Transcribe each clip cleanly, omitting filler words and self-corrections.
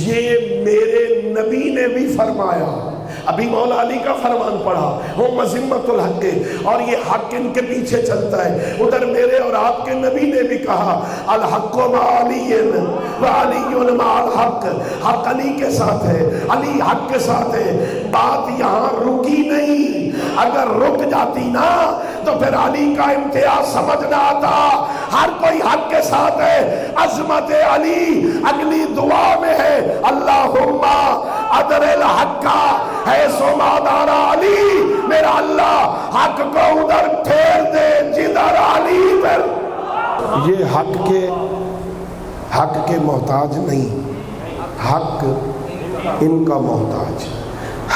یہ میرے نبی نے بھی فرمایا۔ ابھی مولا علی کا فرمان پڑھا، وہ مذمت الحق، اور یہ حق ان کے پیچھے چلتا ہے۔ ادھر میرے اور آپ کے نبی نے بھی کہا الحق مع علی وعلی مع الحق، حق علی کے ساتھ ہے، علی حق کے ساتھ ہے۔ بات یہاں رکی نہیں، اگر رک جاتی نا تو پھر علی کا امتیاز سمجھ نہ آتا۔ ہر کوئی حق کے ساتھ ہے، عظمت علی اگلی دعا میں ہے اللہم ادر الحق حیث ما دار علی، میرا اللہ حق کو ادھر پھیر دے جدھر علی پر۔ یہ حق کے محتاج نہیں، حق ان کا محتاج،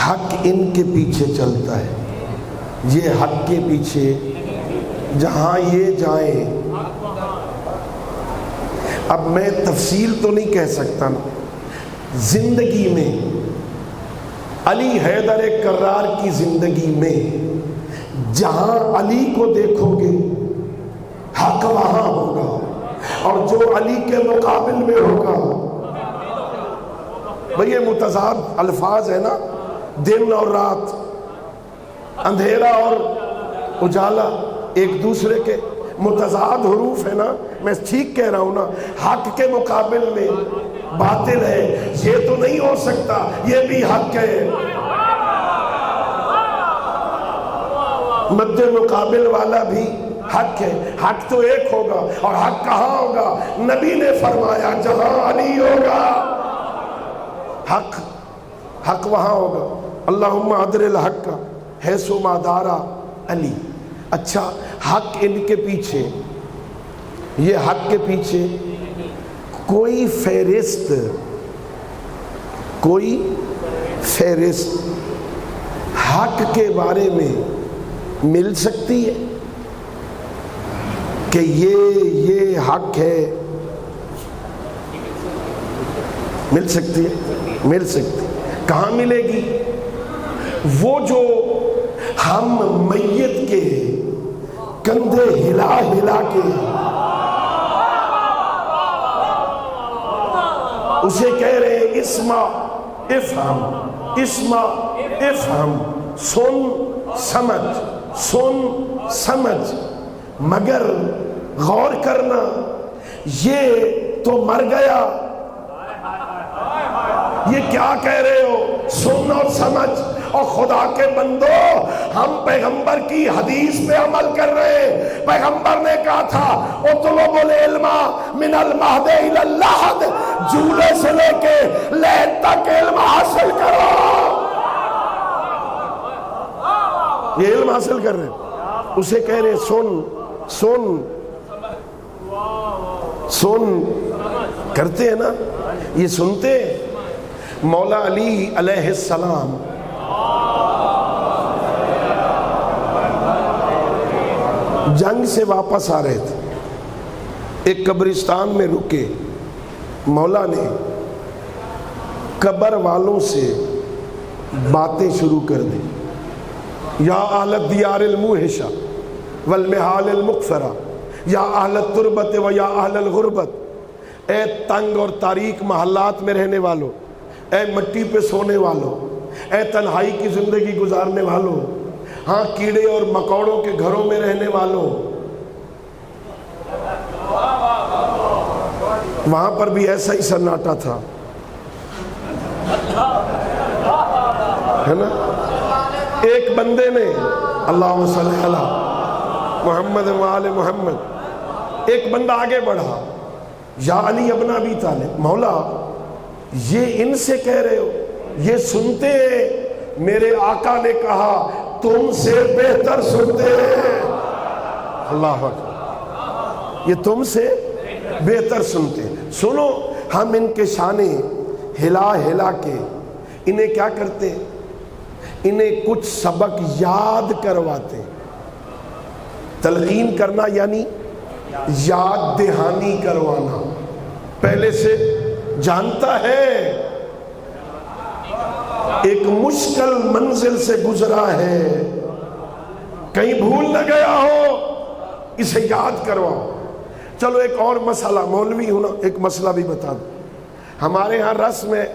حق ان کے پیچھے چلتا ہے۔ یہ حق کے پیچھے جہاں یہ جائیں، اب میں تفصیل تو نہیں کہہ سکتا نا، زندگی میں علی حیدر کرار کی زندگی میں جہاں علی کو دیکھو گے حق وہاں ہوگا، اور جو علی کے مقابل میں ہوگا، بھئی یہ متضاد الفاظ ہے نا، دن اور رات، اندھیرا اور اجالا، ایک دوسرے کے متضاد حروف ہے نا، میں ٹھیک کہہ رہا ہوں نا۔ حق کے مقابل میں باطل ہے، یہ تو نہیں ہو سکتا، یہ بھی حق ہے۔ مد مقابل والا بھی حق ہے، حق تو ایک ہوگا، اور حق کہاں ہوگا؟ نبی نے فرمایا جہاں علی ہوگا حق وہاں ہوگا۔ اللہم ادر الحق حیث ما دار علی۔ اچھا، حق ان کے پیچھے، یہ حق کے پیچھے کوئی فہرست حق کے بارے میں مل سکتی ہے کہ یہ حق ہے؟ مل سکتی ہے، مل سکتی۔ کہاں ملے گی؟ وہ جو ہم میت کے کندھے ہلا ہلا کے اسے کہہ رہے ہیں اسمع افہم، سن سمجھ، مگر غور کرنا، یہ تو مر گیا، یہ کیا کہہ رہے ہو؟ سن اور سمجھ۔ اور خدا کے بندو، ہم پیغمبر کی حدیث پہ عمل کر رہے ہیں۔ پیغمبر نے کہا تھا اطلب العلم من المہد الی اللحد، جھولے سے لے کے لحد تک علم حاصل کرو۔ یہ علم حاصل کر رہے ہیں، اسے کہہ رہے سن کرتے ہیں نا، یہ سنتے ہیں۔ مولا علی علیہ السلام جنگ سے واپس آ رہے تھے، ایک قبرستان میں رکے، مولا نے قبر والوں سے باتیں شروع کر دی۔ یا اہل الدیار الموحشہ والمحال المقفرہ، یا اہل التربت و یا اہل الغربت، اے تنگ اور تاریک محلات میں رہنے والوں، اے مٹی پہ سونے والوں، اے تنہائی کی زندگی گزارنے والوں، ہاں کیڑے اور مکوڑوں کے گھروں میں رہنے والوں۔ وہاں پر بھی ایسا ہی سناٹا تھا، ہے نا۔ ایک بندے نے اللہم صلی علی محمد و آل محمد، ایک بندہ آگے بڑھا، یا علی ابن ابی طالب، مولا یہ ان سے کہہ رہے ہو؟ یہ سنتے ہیں، میرے آقا نے کہا تم سے بہتر سنتے ہیں۔ اللہ اکبر، یہ تم سے بہتر سنتے ہیں۔ سنو، ہم ان کے شانے ہلا ہلا کے انہیں کیا کرتے ہیں؟ انہیں کچھ سبق یاد کرواتے ہیں۔ تلقین کرنا یعنی یاد دہانی کروانا، پہلے سے جانتا ہے، ایک مشکل منزل سے گزرا ہے، کہیں بھول نہ گیا ہو، اسے یاد کرواؤ۔ چلو ایک اور مسئلہ، مولوی ہوں نا، ایک مسئلہ بھی بتا دوں۔ ہمارے ہاں رسم ہے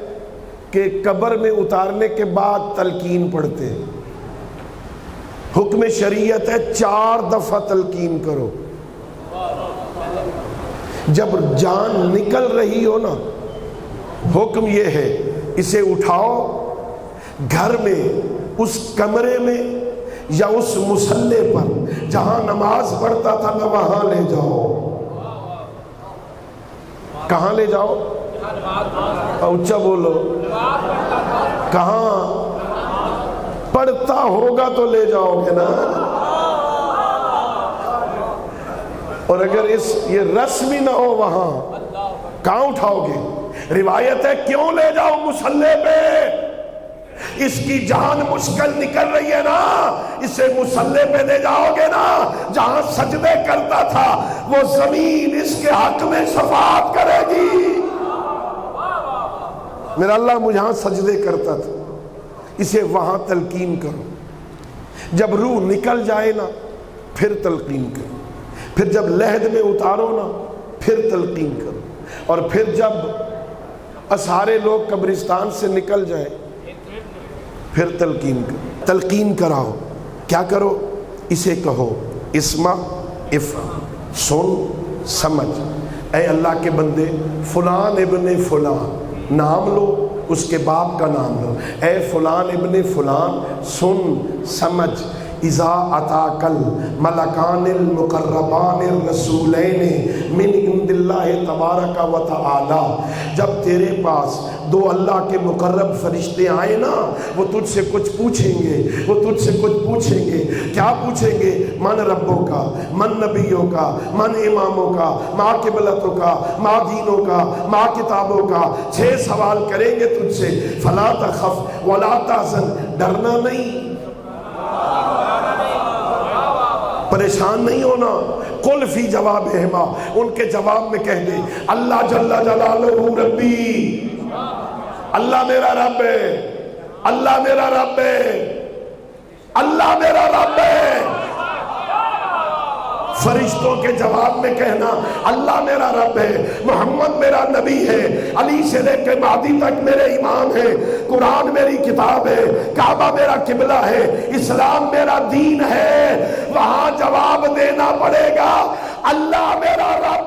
کہ قبر میں اتارنے کے بعد تلقین پڑھتے ہیں. حکم شریعت ہے 4 دفعہ تلقین کرو. جب جان نکل رہی ہو نا، حکم یہ ہے اسے اٹھاؤ، گھر میں اس کمرے میں یا اس مصلی پر جہاں نماز پڑھتا تھا نا وہاں لے جاؤ. کہاں لے جاؤ؟ اونچا بولو. کہاں پڑھتا ہوگا تو لے جاؤ گے نا. اور اگر یہ رسم ہی نہ ہو وہاں کہاں اٹھاؤ گے؟ روایت ہے کیوں لے جاؤ مصلی پہ؟ اس کی جان مشکل نکل رہی ہے نا، اسے مصلی پہ لے جاؤ گے نا، جہاں سجدے کرتا تھا وہ زمین اس کے حق میں شفاعت کرے گی. میرا اللہ مجھے سجدے کرتا تھا، اسے وہاں تلقین کرو. جب روح نکل جائے نا پھر تلقین کرو. پھر جب لحد میں اتارو نا پھر تلقین کرو. اور پھر جب سارے لوگ قبرستان سے نکل جائیں پھر تلقین کرو. تلقین کراؤ. کیا کرو؟ اسے کہو اسمع افہم، سن سمجھ. اے اللہ کے بندے، فلان ابن فلان نام لو، اس کے باپ کا نام لو. اے فلان ابن فلان سن سمجھ. اذا اتاک الملکان المقربان الرسولین من عند اللہ تبارک و تعالی، جب تیرے پاس 2 اللہ کے مقرب فرشتے آئے نا، وہ تجھ سے کچھ پوچھیں گے. وہ تجھ سے کچھ پوچھیں گے. کیا پوچھیں گے؟ من ربوں کا، من نبیوں کا، من اماموں کا، ما قبلتوں کا، ما دینوں کا، ما کتابوں کا. 6 سوال کریں گے تجھ سے. فلا تخف ولا تحزن، ڈرنا نہیں، پریشان نہیں ہونا. قل فی جوابہما، ان کے جواب میں کہہ دے اللہ جل جلالہ ربی، اللہ میرا رب ہے، اللہ میرا رب ہے، اللہ میرا رب ہے. فرشتوں کے جواب میں کہنا اللہ میرا رب ہے، محمد میرا نبی ہے، علی سے لے کے مہدی تک میرے امام ہے، قرآن میری کتاب ہے، کعبہ میرا قبلہ ہے، اسلام میرا دین ہے. وہاں جواب دینا پڑے گا اللہ میرا رب